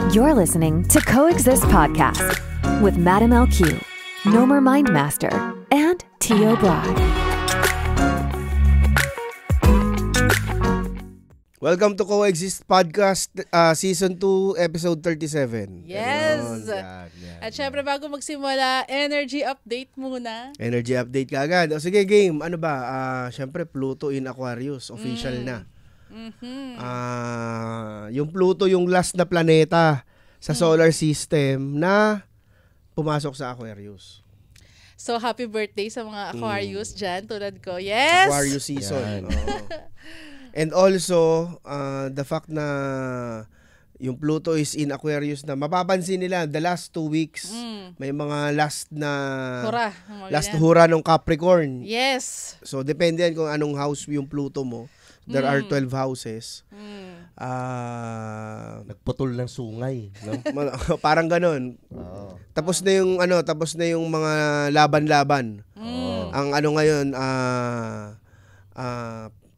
You're listening to Coexist Podcast with Madam LQ, Nomer Mindmaster, and Tio Brad. Welcome to Coexist Podcast, Season 2, Episode 37. Yes! Yan. At syempre, bago magsimula, energy update muna. Energy update ka agad. O sige, game. Ano ba? Syempre, Pluto in Aquarius. Official na. Yung Pluto, yung last na planeta sa solar system na pumasok sa Aquarius. So, happy birthday sa mga Aquarius dyan, tulad ko. Yes! Aquarius season. And also, the fact na yung Pluto is in Aquarius na mapapansin nila the last 2 weeks, may mga last hura ng Capricorn. Yes! So, depende yan kung anong house yung Pluto mo. There are 12 houses. Nagputol ng sungay, no? Parang ganun. Tapos na yung mga laban-laban. Ang ngayon,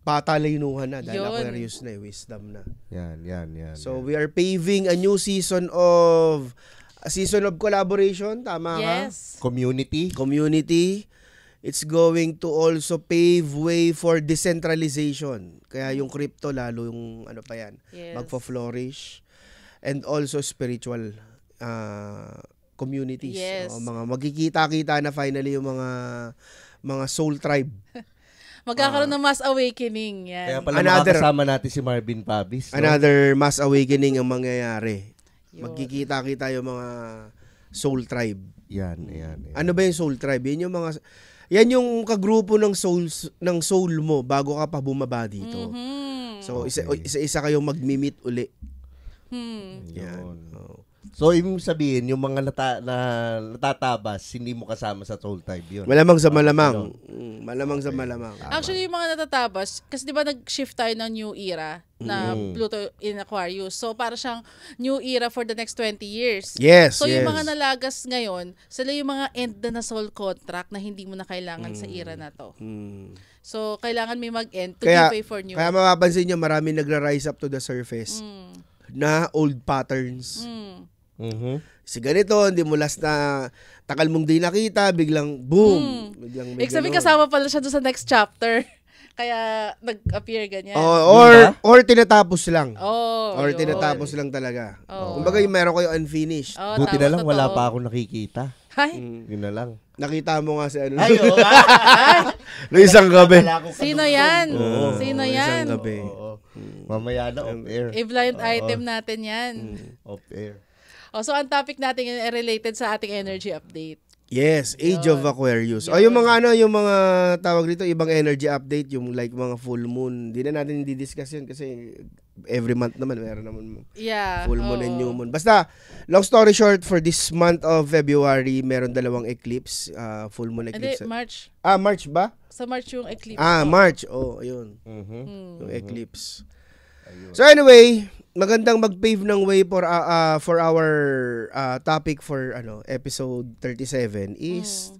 patalinuhan na dahil Aquarius na, wisdom na. Yan. So, we are paving a new season of collaboration, tama ka? Yes. Community. It's going to also pave way for decentralization. Kaya yung crypto, lalo yung magpo-flourish. And also spiritual communities. Yes. Mga magkikita-kita na finally yung mga soul tribe. Magkakaroon ng mass awakening. Yan. Kaya pala makakasama natin si Marvin Pabis. No? Another mass awakening ang mangyayari. Magkikita-kita yung mga soul tribe. Yan. Ano ba yung soul tribe? Yan yung kagrupo ng soul mo bago ka pa bumaba dito. So isa kayong magmi-meet uli. Yan. So ibig sabihin yung mga natatabas hindi mo kasama sa soul tribe yun. Malamang sa malamang. Malamang sa malamang. Actually, yung mga natatabas, kasi di ba nag-shift tayo ng new era na Pluto in Aquarius. So, para siyang new era for the next 20 years. Yes, So, yung mga nalagas ngayon, sila yung mga end na soul contract na hindi mo na kailangan sa era na to. So, kailangan may mag-end to give way for new. Kaya mapapansin nyo, marami nagra-rise up to the surface na old patterns. Si ganito, hindi mo last na takal mong di nakita, biglang boom. Biglang may Sabi kasama pala siya doon sa next chapter. Kaya nag-appear ganyan. Or tinatapos lang. Or yun. Tinatapos lang talaga. Kumbaga yung meron kayo unfinished. Buti na lang wala pa ako nakikita. Hay. Yun na lang. Nakita mo nga si ano. Ay, oo. Noong isang gabi. Sino yan? Sino yan? Isang gabi. Mamaya na off-air. Blind item natin yan. Off-air. So, ang topic natin ay related sa ating energy update. Yes, Age of Aquarius. Yung mga tawag dito, ibang energy update, yung like mga full moon. Hindi na natin di-discuss yun kasi every month naman, meron naman full moon and new moon. Basta, long story short, for this month of February, meron 2 eclipse, full moon eclipse. Hindi, March. March ba? Sa March yung eclipse. March. Ayun. Yung eclipse. So anyway, magandang mag-pave ng way for our topic for episode 37 is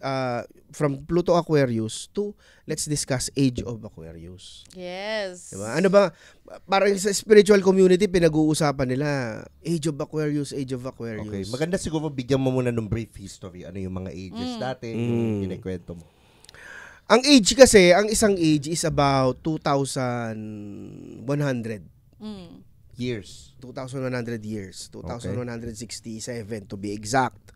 from Pluto Aquarius to let's discuss Age of Aquarius. Yes. Diba? Ano ba, parang sa spiritual community pinag-uusapan nila Age of Aquarius. Okay, maganda siguro bigyan mo muna ng brief history. Ano yung mga ages dati, yung kinikwento mo. Ang age kasi, ang isang age is about 2,100 years. 2,100 years. 2,167 to be exact.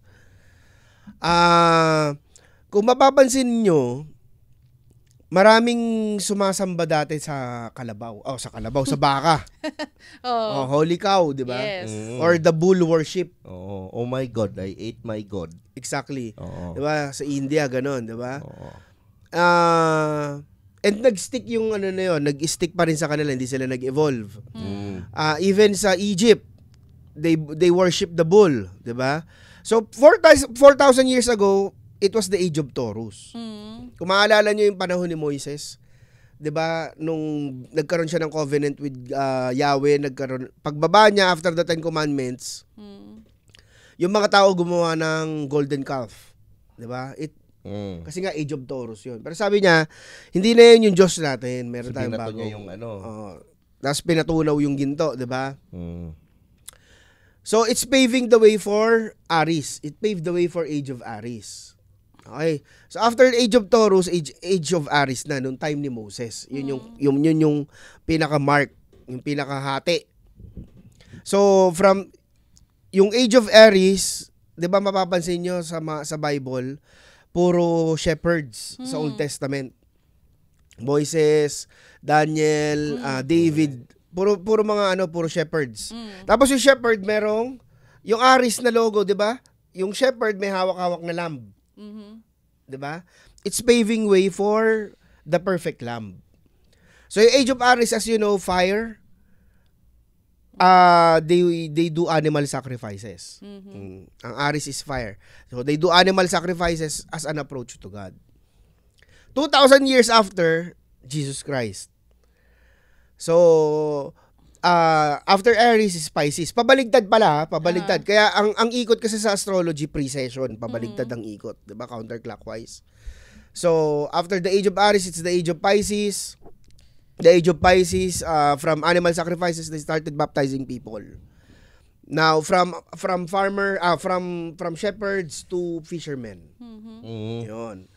Kung mapapansin nyo, maraming sumasamba dati sa kalabaw. Sa baka. Holy cow, di ba? Yes. Or the bull worship. Oh my God, I ate my God. Exactly. Di ba? Sa India, ganon, di ba? And nag-stick yung nag-stick pa rin sa kanila, hindi sila nag-evolve. Even sa Egypt, they worship the bull, 'di ba? So 4,000 years ago, it was the age of Taurus. Kung maalala niyo yung panahon ni Moises, 'di ba, nung nagkaroon siya ng covenant with Yahweh, pagbaba niya after the 10 commandments, yung mga tao gumawa ng golden calf, 'di ba? Kasi nga age of Taurus 'yun. Pero sabi niya, hindi na 'yun yung Diyos natin, meron tayong bago. Niya yung Tapos pinatunaw yung ginto, 'di ba? So, it's paving the way for Aries. It paved the way for Age of Aries. Okay. So, after Age of Taurus, Age of Aries na, nung time ni Moses. Yun yung pinaka-mark, yung pinaka-hati. So, from yung Age of Aries, 'di ba mapapansin nyo sa Bible, puro shepherds sa Old Testament. Moises, Daniel, David, puro mga puro shepherds. Tapos yung shepherd merong yung Aries na logo, 'di ba? Yung shepherd may hawak-hawak na lamb. 'Di ba? It's paving way for the perfect lamb. So yung Age of Aries, as you know, fire. They do animal sacrifices. Ang Aries is fire. So they do animal sacrifices as an approach to God. 2,000 years after Jesus Christ. So after Aries is Pisces. Pabaligtad pala, pabaligtad. Kaya ang ikot kasi sa astrology precession, pabaligtad ang ikot, 'di ba? Counterclockwise. So after the Age of Aries, it's the Age of Pisces. The Age of Pisces, from animal sacrifices, they started baptizing people. Now, from shepherds to fishermen. Yun.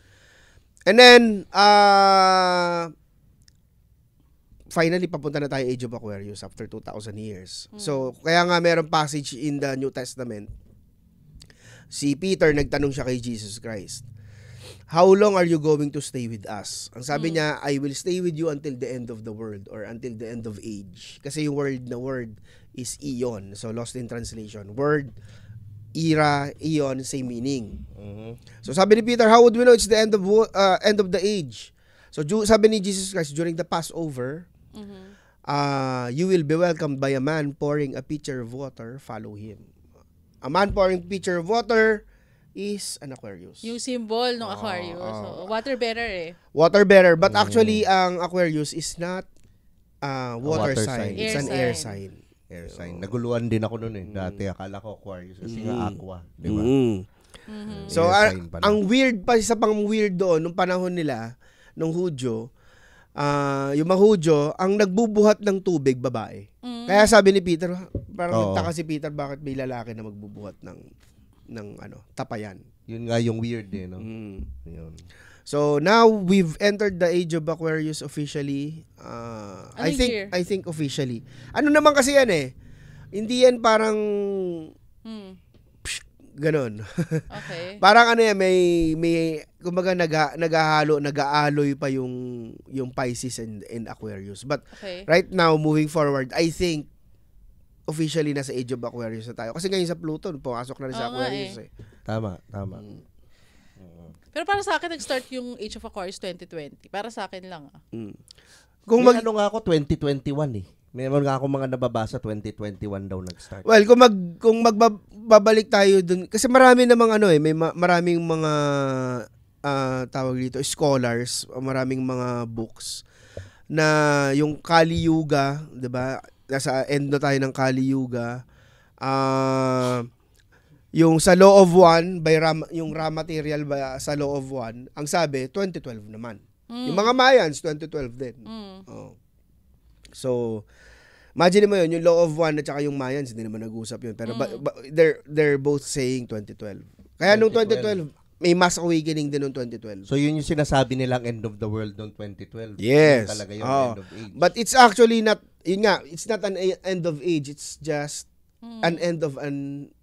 And then, finally, papunta na tayo Age of Aquarius after 2,000 years. So, kaya nga meron passage in the New Testament. Si Peter, nagtanong siya kay Jesus Christ, how long are you going to stay with us? Ang sabi niya, I will stay with you until the end of the world or until the end of age. Kasi yung word is eon. So, lost in translation. Word, era, eon, same meaning. So, sabi ni Peter, how would we know it's the end of the age? So, sabi ni Jesus Christ, during the Passover, you will be welcomed by a man pouring a pitcher of water, follow him. A man pouring pitcher of water is an Aquarius. Yung symbol ng Aquarius. So, water bearer Water bearer. But actually, ang Aquarius is not water sign. It's an air sign. Air sign. Naguluhan din ako noon Dati akala ko Aquarius kasi nga aqua. Di ba? So, ang weird pa, isa pang weird doon, nung panahon nila, nung Hudyo, yung mga Hudyo, ang nagbubuhat ng tubig, babae. Kaya sabi ni Peter, parang nagtaka si Peter, bakit may lalaki na magbubuhat ng tapayan. Yun nga yung weird no? Yun. So now we've entered the Age of Aquarius officially. I think officially. Ano naman kasi yan hindi yan parang ganon. Okay. Parang may kumbaga nag-aaloy pa yung Pisces and Aquarius. But right now moving forward, I think officially nasa Age of Aquarius na tayo. Kasi ngayon sa Pluto, pumasok na rin sa Aquarius Tama. Pero para sa akin, nag-start yung Age of Aquarius 2020. Para sa akin lang. Kung ano nga ako, 2021 Meron nga ako mga nababasa, 2021 daw nag-start. Well, kung magbabalik tayo dun, kasi marami namang may maraming mga tawag dito, scholars, maraming mga books na yung Kali Yuga, 'di ba? Nasa end na tayo ng Kali Yuga. Yung sa Law of One, yung raw material ba sa Law of One, ang sabi, 2012 naman. Yung mga Mayans, 2012 din. So, imagine mo yun, yung Law of One at saka yung Mayans, hindi naman nag-usap yun. Pero they're both saying 2012. Kaya nung 2012, may mass awakening din nung 2012. So, yun yung sinasabi nilang end of the world noong 2012. Yes. Yun talaga yung end of age. But it's actually not, yun nga, it's not an end of age. It's just an end of one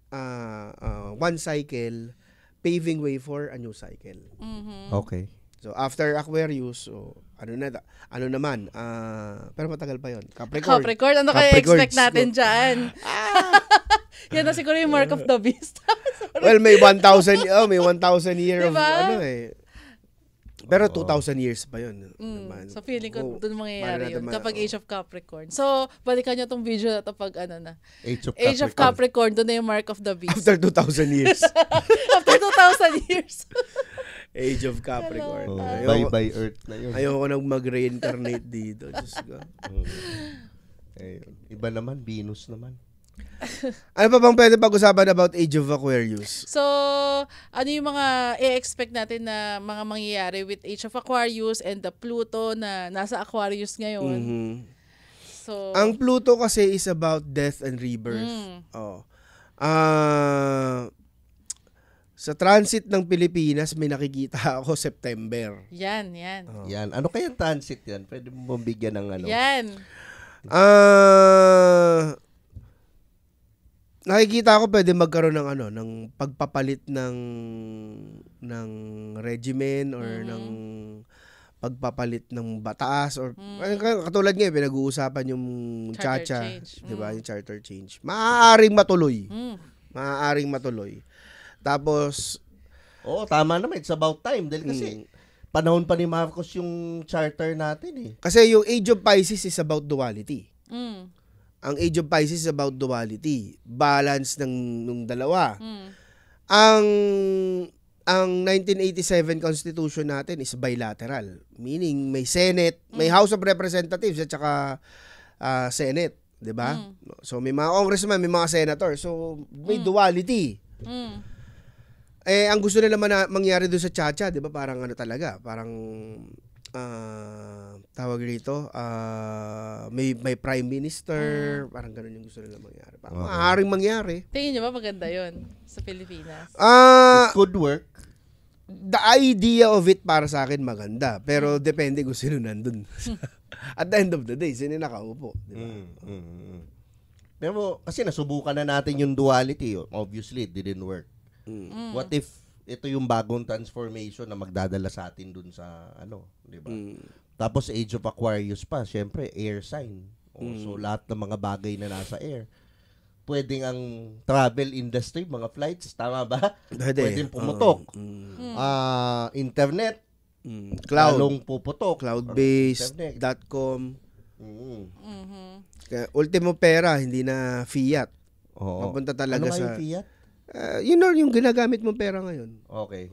cycle, paving way for a new cycle. Okay. So, after Aquarius, ano naman, pero matagal pa yun. Capricorn. Ano kaya expect natin dyan? Yan na siguro yung mark of the beast. Well, may 1,000 year diba? of pero 2,000 years pa yun. So, feeling ko doon mangyayari yun kapag Age of Capricorn. So, balikan nyo tong video na ito pag Age of Capricorn, doon na yung mark of the beast. After 2,000 years. After 2,000 years. Age of Capricorn. Bye-bye Earth na yun. Ayoko nang mag-reincarnate dito. Diyos ko. Iba naman, Venus naman. Ano pa bang pwede pag-usapan about Age of Aquarius? So, ano yung mga i-expect natin na mga mangyayari with Age of Aquarius and the Pluto na nasa Aquarius ngayon? So, ang Pluto kasi is about death and rebirth. Sa transit ng Pilipinas, may nakikita ako September. Yan. Yan. Ano kayang transit yan? Pwede mo bigyan ng ano? Yan. Nakikita ko pwede magkaroon ng ng pagpapalit ng regimen or ng pagpapalit ng batas or katulad ngayon pinag-uusapan yung Charter Chacha, change. 'di ba? Yung charter change. Maaaring matuloy. Tapos Oo, tama naman. It's about time. Dahil kasi panahon pa ni Marcos yung charter natin eh. kasi yung Age of Pisces is about duality. Mm. Ang Age of Pisces is about duality, balance nung dalawa. Mm. Ang 1987 Constitution natin is bilateral, meaning may Senate, may House of Representatives at saka Senate, 'di ba? So may mga congressman, may mga senator. So may duality. Mm. Ang gusto nila mangyari doon sa Chacha, 'di ba? Parang talaga, parang tawag rito, may prime minister, parang ganoon yung gusto nila mangyari. Parang maaaring mangyari. Tingin niyo ba maganda yon sa Pilipinas? It could work. The idea of it para sa akin maganda, pero depende kung sino nandun. At the end of the day, sino nakaupo, di ba? Pero kasi nasubukan na natin yung duality. Obviously, it didn't work. What if ito yung bagong transformation na magdadala sa atin dun sa di ba? Tapos Age of Aquarius pa, syempre air sign. So lahat ng mga bagay na nasa air. Pwedeng ang travel industry, mga flights, tama ba? Pwedeng pumutok. Internet, lalong puputok. Cloud-based, .com. Kaya, ultimo pera, hindi na fiat. Mapunta talaga ano sa... yung fiat? Yung ginagamit mong pera ngayon. Okay.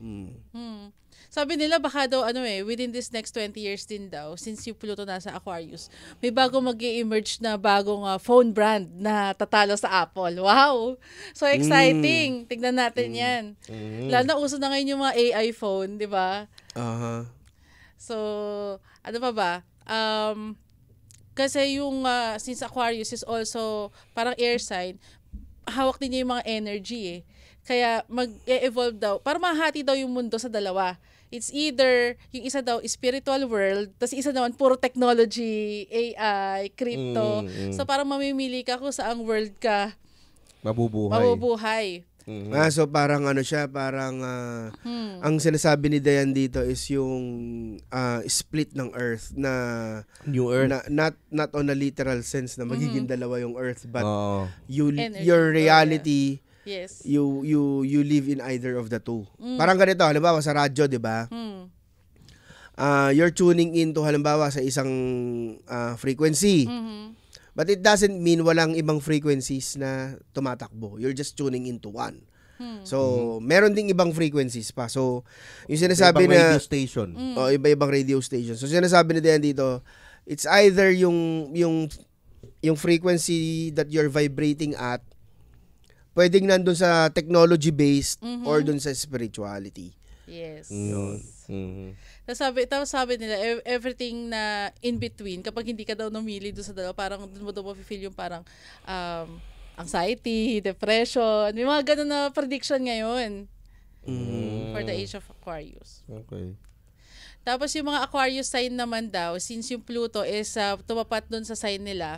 Sabi nila baka daw within this next 20 years din daw, since yung Pluto nasa Aquarius, may bago mag-emerge na bagong phone brand na tatalo sa Apple. Wow! So exciting! Tignan natin yan. Lalo na uso na ngayon yung mga AI phone, di ba? So, ano pa ba? Kasi yung, since Aquarius is also parang air sign, hawak din niya yung mga energy eh. Kaya mag-evolve daw. Para mahati daw yung mundo sa dalawa. It's either, yung isa daw spiritual world, tapos isa naman puro technology, AI, crypto. So parang mamimili ka kung saang world ka mabubuhay. So parang siya, parang ang sinasabi ni Dayan dito is yung split ng Earth na New Earth. Not on a literal sense na magiging dalawa yung Earth, but Energy, your reality, yes. you live in either of the two. Parang ganito, halimbawa sa radyo, 'di ba? You're tuning into halimbawa sa isang frequency. But it doesn't mean walang ibang frequencies na tumatakbo. You're just tuning into one. So, meron ding ibang frequencies pa. So, yung sinasabi ibang na... radio station. Iba-ibang radio station. So, sinasabi na din dito, it's either yung frequency that you're vibrating at, pwedeng nandun sa technology-based or dun sa spirituality. Yes. Tapos sabi nila, everything na in between, kapag hindi ka daw namili doon sa dalawa, parang doon mo daw ma-feel yung parang anxiety, depression, may mga ganun na prediction ngayon for the age of Aquarius. Okay. Tapos yung mga Aquarius sign naman daw, since yung Pluto is tumapat doon sa sign nila,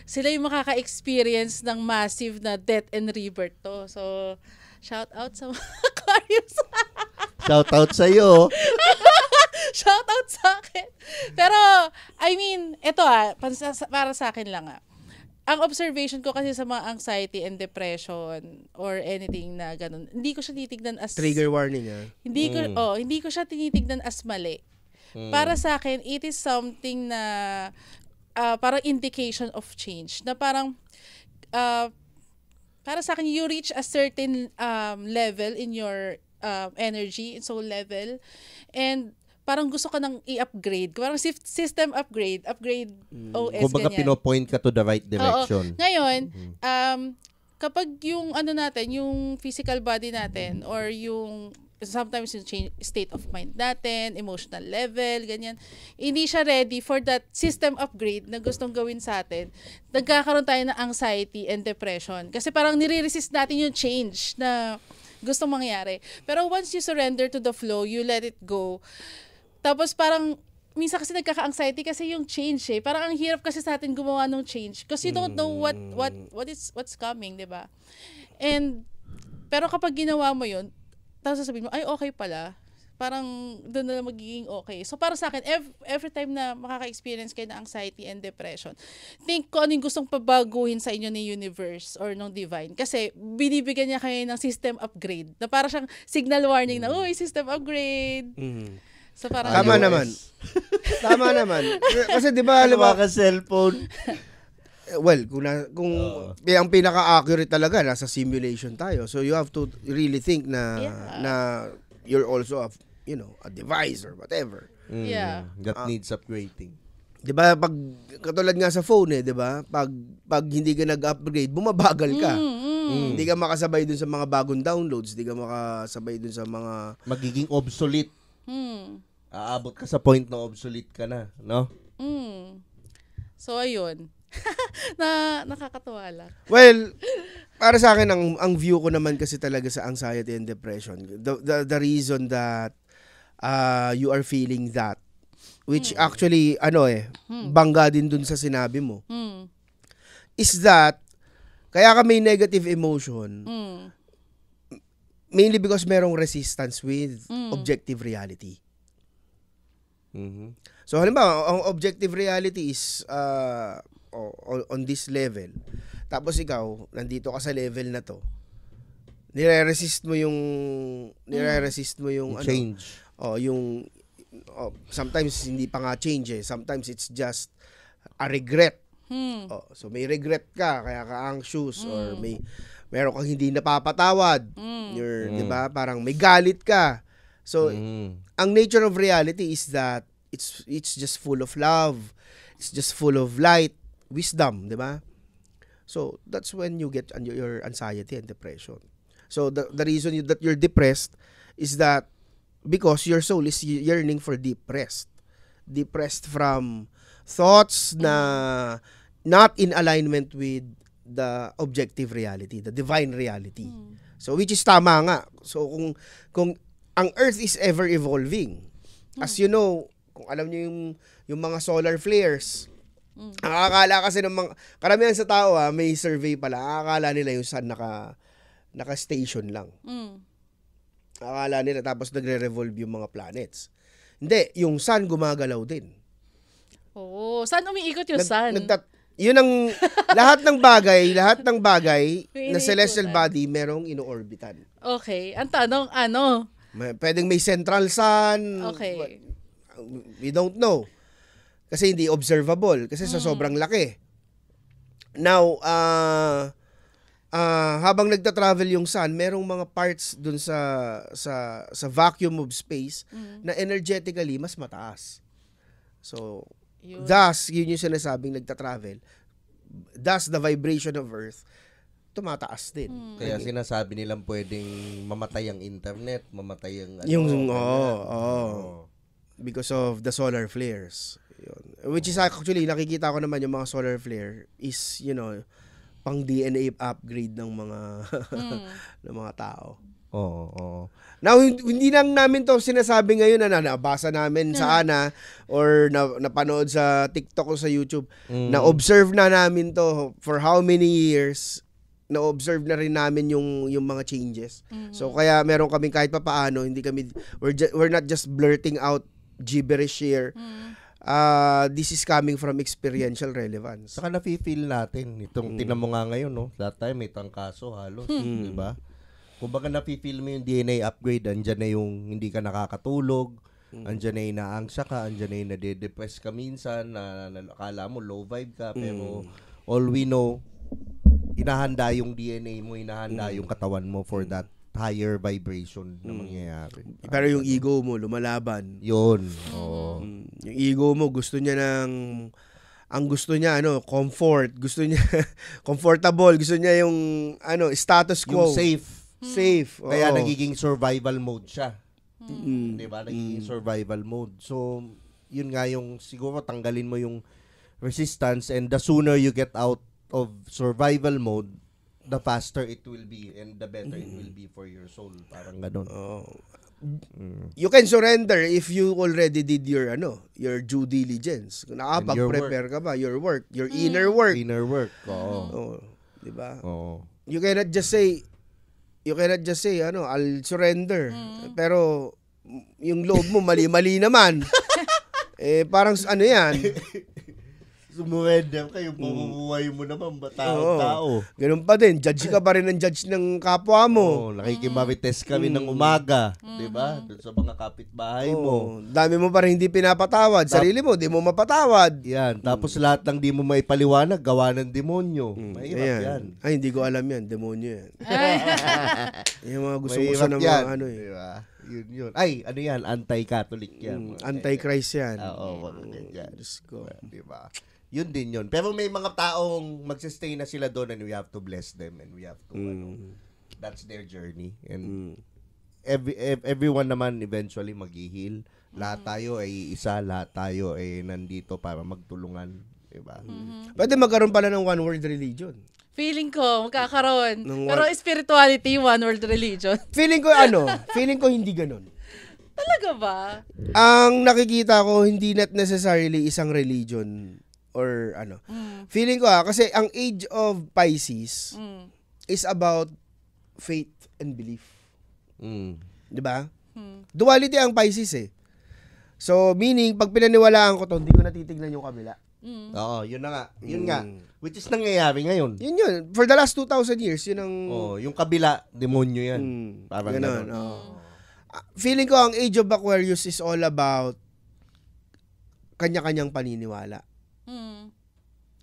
sila yung makaka-experience ng massive na death and rebirth to. So, shout out sa mga Aquarius. Shout out sa iyo. Shout out sa akin. Pero, I mean, ito para sa akin lang Ang observation ko kasi sa mga anxiety and depression or anything na ganun, hindi ko siya tinitignan as... Trigger warning, Hindi ko siya tinitignan as mali. Para sa akin, it is something na parang indication of change. Na parang, para sa akin, you reach a certain level in your energy, soul level, and parang gusto ka nang i-upgrade. Parang system upgrade OS, Kumbaga ganyan. pinopoint ka to the right direction. Oo. Ngayon, kapag yung natin, yung physical body natin, or yung sometimes yung change, state of mind natin, emotional level, ganyan. Hindi siya ready for that system upgrade na gustong gawin sa atin. Nagkakaroon tayo ng anxiety and depression. Kasi parang nire-resist natin yung change na gustong mangyari. Pero once you surrender to the flow, you let it go. Tapos parang minsan kasi nagkaka-anxiety kasi yung change eh. Parang ang hirap kasi sa atin gumawa ng change because you don't know what's coming, 'di ba? And pero kapag ginawa mo 'yun, tapos sasabihin mo, ay okay pala. Parang doon na magiging okay. So para sa akin, every time na makaka-experience kayo ng anxiety and depression, think kung ano yung gustong pabaguhin sa inyo ni universe or ng divine. Kasi binibigyan niya kayo ng system upgrade. Na para siyang signal warning na, uy, system upgrade. So parang Tama naman. Tama naman. Kasi di ba, Ano ka cellphone? well, kung ang pinaka-accurate talaga, nasa simulation tayo. So you have to really think na you're also a device or whatever. Yeah. That needs upgrading. 'Di ba pag katulad nga sa phone 'di ba? Pag hindi ka nag-upgrade, bumabagal ka. Hindi ka makasabay dun sa mga bagong downloads, hindi ka makasabay dun sa mga Magiging obsolete. Aabot ka sa point na obsolete ka na, no? So ayun. Nakakatuwa lang. Well, para sa akin ang view ko naman kasi talaga sa anxiety and depression, the reason that you are feeling that, which actually bangga din dun sa sinabi mo, is that kaya ka may negative emotion mainly because merong resistance with objective reality. So halimbawa, ang objective reality is on this level. Tapos ikaw, nandito ka sa level na to. Nire-resist mo yung Change. Sometimes hindi pa nga change eh. Sometimes it's just a regret. So may regret ka kaya ka anxious or meron kang hindi napapatawad. You're, 'di ba? Parang may galit ka. So ang nature of reality is that it's just full of love. It's just full of light, wisdom, 'di ba? So that's when you get your anxiety and depression. So the reason that you're depressed is that because your soul is yearning for deep rest. Deep rest from thoughts na not in alignment with the objective reality, the divine reality. So which is tama nga. So kung ang earth is ever evolving. As you know, kung alam niyo yung mga solar flares, ang akala kasi ng mga karamihan sa tao may survey pala. Akala nila yung sun naka-station lang. Akala nila tapos nagre-revolve yung mga planets. Hindi, yung sun gumagalaw din. Oo, saan umiikot yung sun? Yun ang lahat ng bagay na celestial body merong ino-orbitan. Okay, ang tanong ano? Pwedeng may central sun. Okay. We don't know. Kasi hindi observable kasi sa sobrang laki. Now, habang nagta-travel yung sun, merong mga parts dun sa vacuum of space na energetically mas mataas. So, thus, yun yung sinasabing nagta-travel. Thus, the vibration of Earth tumataas din. Kaya sinasabi nilang pwedeng mamatay ang internet, mamatay ang because of the solar flares. Yun. Which is actually, nakikita ko naman yung mga solar flare is, pang DNA upgrade ng mga ng mga tao. Oo. Now, hindi lang namin to sinasabi ngayon na nabasa namin sa ANA or napanood sa TikTok o sa YouTube. Na-observe na namin to for how many years. Na-observe na rin namin yung mga changes. So, kaya meron kami kahit pa paano, hindi kami, we're not just blurting out gibberish here. This is coming from experiential relevance. Saka nafe-feel natin itong tinan mo nga ngayon, no? That time may tangkaso halos, di ba? Kumbaga nafe-feel mo yung DNA upgrade, andyan na yung hindi ka nakakatulog, andyan na yung naangsa ka, andyan na yung nade-depress ka minsan, na akala mo low vibe ka, pero all we know, inahanda yung DNA mo, inahanda yung katawan mo for that higher vibration na mangyayari. Pero yung ego mo lumalaban. Yun. Oo. Yung ego mo gusto niya ang gusto niya comfort, gusto niya comfortable, gusto niya yung status quo. Yung safe. Safe. Kaya Oo. nagiging survival mode siya. Mm. 'Di ba? Nagiging survival mode. So, yun nga yung siguro tanggalin mo yung resistance, and the sooner you get out of survival mode, the faster it will be and the better it will be for your soul. Parang ganun. Oo. You can surrender if you already did your due diligence. Kung nakapag-prepare ka ba, your work, your inner work. Inner work. Oo. Oh, 'di ba? Oo. You cannot just say I'll surrender. Pero yung loob mo mali-mali naman. Parang ano 'yan? Sumurrender ka, yung pamumuhay mo naman, Oo. tao. Ganun pa din. Judge ka pa rin ng judge ng kapwa mo. Oo, nakikimarites ka rin ng umaga. 'Di ba? Doon sa mga kapitbahay mo. Dami mo pa rin hindi pinapatawad. Sarili mo, di mo mapatawad. Yan. Tapos lahat ng di mo maipaliwanag, gawa ng demonyo. Mahirap yan. Ay, hindi ko alam yan. Demonyo yan. Yung mga gusto Mahirap ng yan. mga Diba? Yun. Ay, ano yan? Anti-Catholic yan. Antichrist yan. Oo, mga ganyan. Diyos ko. Diba? Yun din yun. Pero may mga taong magsistay na sila doon, and we have to bless them, and we have to, that's their journey. And everyone naman eventually mag-heal. Lahat tayo ay isa, lahat tayo ay nandito para magtulungan. Diba? Pwede magkaroon pala ng one world religion. Feeling ko, magkakaroon. Pero spirituality, one world religion. Feeling ko hindi ganun. Talaga ba? Ang nakikita ko, hindi not necessarily isang religion or ano. Feeling ko kasi ang age of Pisces is about faith and belief. 'Di ba? Duality ang Pisces eh. So meaning pag pinaniwalaan ko 'to, hindi ko natitignan yung kabila. Oo, yun na nga. Yun nga. Which is nangyayari ngayon. Yun. For the last 2,000 years, yun ang Yung kabila, demonyo yan. Parang ganun. ganun. Feeling ko ang age of Aquarius is all about kanya-kanyang paniniwala.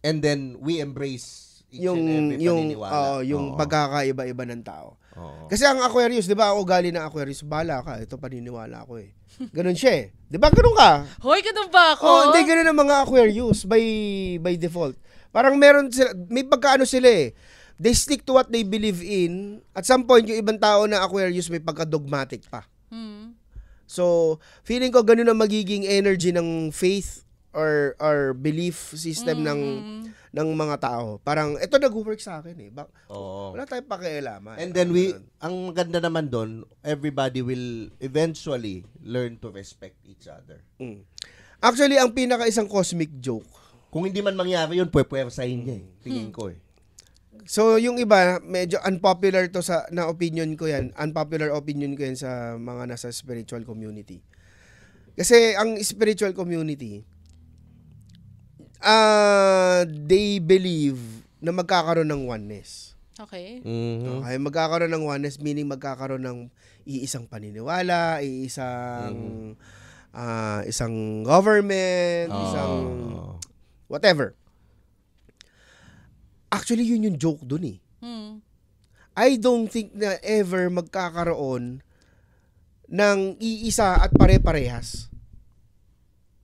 And then we embrace each Yung and every paniniwala. yung pagkakaiba-iba ng tao. Oo. Kasi ang Aquarius, 'di ba? Ako galing ng Aquarius, bala ka, ito paniniwala ko eh. Ganun siya eh. 'Di ba? Ganun ka. Hoy, ganun ba ako? Hindi ganun ang mga Aquarius by default. Parang meron sila, may pagkaano sila eh. They stick to what they believe in. At some point, yung ibang tao na Aquarius may pagka-dogmatic pa. So, feeling ko ganun ang magiging energy ng faith or belief system ng mga tao. Parang, ito nag-work sa akin eh. Oo. Wala tayong pakialaman. And then ang maganda naman doon, everybody will eventually learn to respect each other. Actually, ang pinaka-isang cosmic joke, Kung hindi man mangyari yun, pwepwersahin niya eh. Tingin ko eh. so, yung iba, medyo unpopular to na opinion ko yan. Unpopular opinion ko yan sa mga nasa spiritual community. Kasi ang spiritual community, they believe na magkakaroon ng oneness. Okay. Okay, magkakaroon ng oneness, meaning magkakaroon ng iisang paniniwala, isang government, isang whatever. Actually, yun yung joke dun eh. I don't think na ever magkakaroon ng iisa at pare-parehas.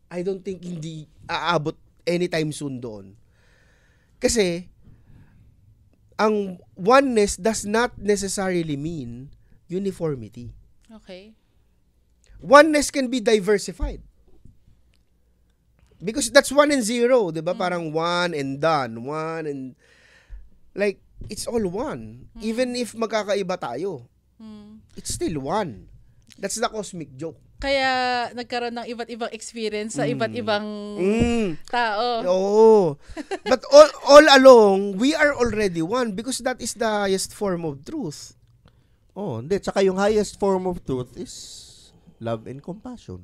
I don't think hindi aabot anytime soon doon. Kasi, ang oneness does not necessarily mean uniformity. Okay. Oneness can be diversified. Because that's 1 and 0, 'di ba? Parang 1 and done, 1 and like it's all one. Even if magkakaiba tayo. It's still one. That's the cosmic joke. Kaya nagkaroon ng iba't ibang experience sa iba't ibang tao. Oo. But all along, we are already one because that is the highest form of truth. Hindi. Tsaka yung highest form of truth is love and compassion.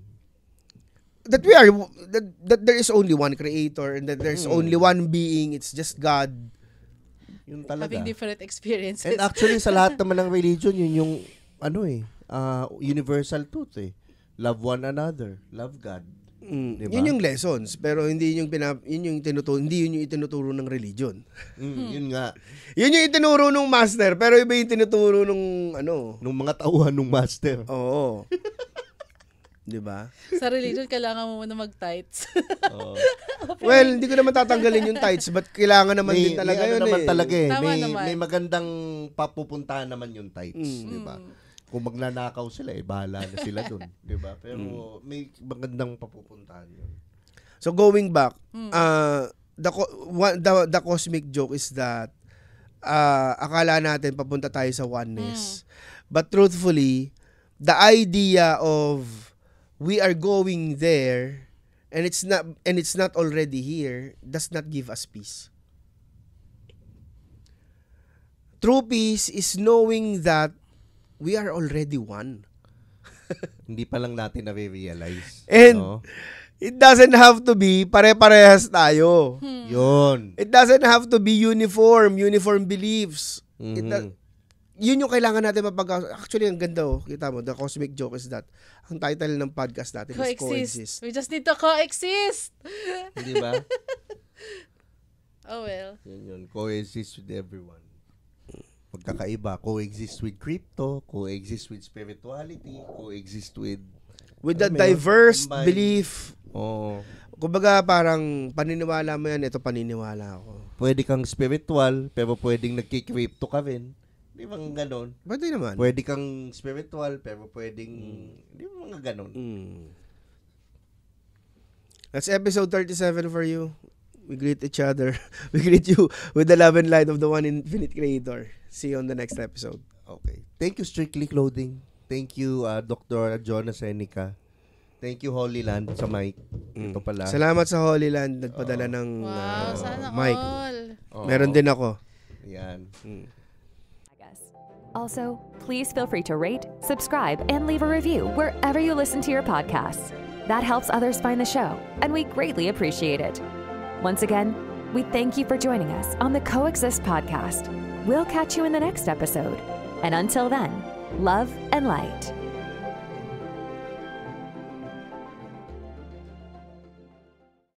That there is only one creator and that there's only one being, it's just God. Yun talaga. Having different experiences. And actually, sa lahat naman ng religion, yun yung, universal truth eh. Love one another. Love God. Diba? Yun yung lessons, pero hindi yun yung itinuturo ng religion. Yun nga. Yun yung itinuro ng master, pero iba yung tinuturo ng Nung mga tauhan ng master. Oo. 'Di ba? Sa religion, kailangan mo muna mag-tights. Oo. Well, hindi ko naman tatanggalin yung tights, but kailangan naman din talaga ano yun naman talaga eh. Tama May, naman. may magandang papupuntahan naman yung tights, di ba? Kung magnanakaw sila, bahala na sila dun, di ba? Pero may magandang papupuntahan yun. So going back, the cosmic joke is that akala natin papunta tayo sa oneness. But truthfully, the idea of we are going there and it's not already here does not give us peace. True peace is knowing that we are already one. Hindi pa lang natin na-realize. And no? it doesn't have to be pare-parehas tayo. Yun. It doesn't have to be uniform beliefs. Yun yung kailangan natin Actually, ang ganda kita mo, the cosmic joke is that ang title ng podcast natin is Coexist. We just need to coexist. Hindi ba? Oh well. Yun. Coexist with everyone. Pagkakaiba, coexist with crypto, coexist with spirituality, coexist with the diverse combined belief. Oo. Kumbaga parang paniniwala mo yan, ito paniniwala ako. Pwede kang spiritual, pero pwedeng nagki-crypto ka rin. Di ba ganon? Pwede naman. Pwede kang spiritual, pero pwedeng, di ba mga ganon? That's episode 37 for you. We greet each other. We greet you with the love and light of the one infinite creator. See you on the next episode. Okay. Thank you, Strictly Clothing. Thank you, Dr. Jonah Seneca. Thank you, Holy Land, sa mic. Ito pala. Salamat sa Holy Land. Nagpadala ng Wow, sana mic. all. Meron din ako. Yan. Also, please feel free to rate, subscribe, and leave a review wherever you listen to your podcasts. That helps others find the show, and we greatly appreciate it. Once again, we thank you for joining us on the Coexist podcast. We'll catch you in the next episode. And until then, love and light.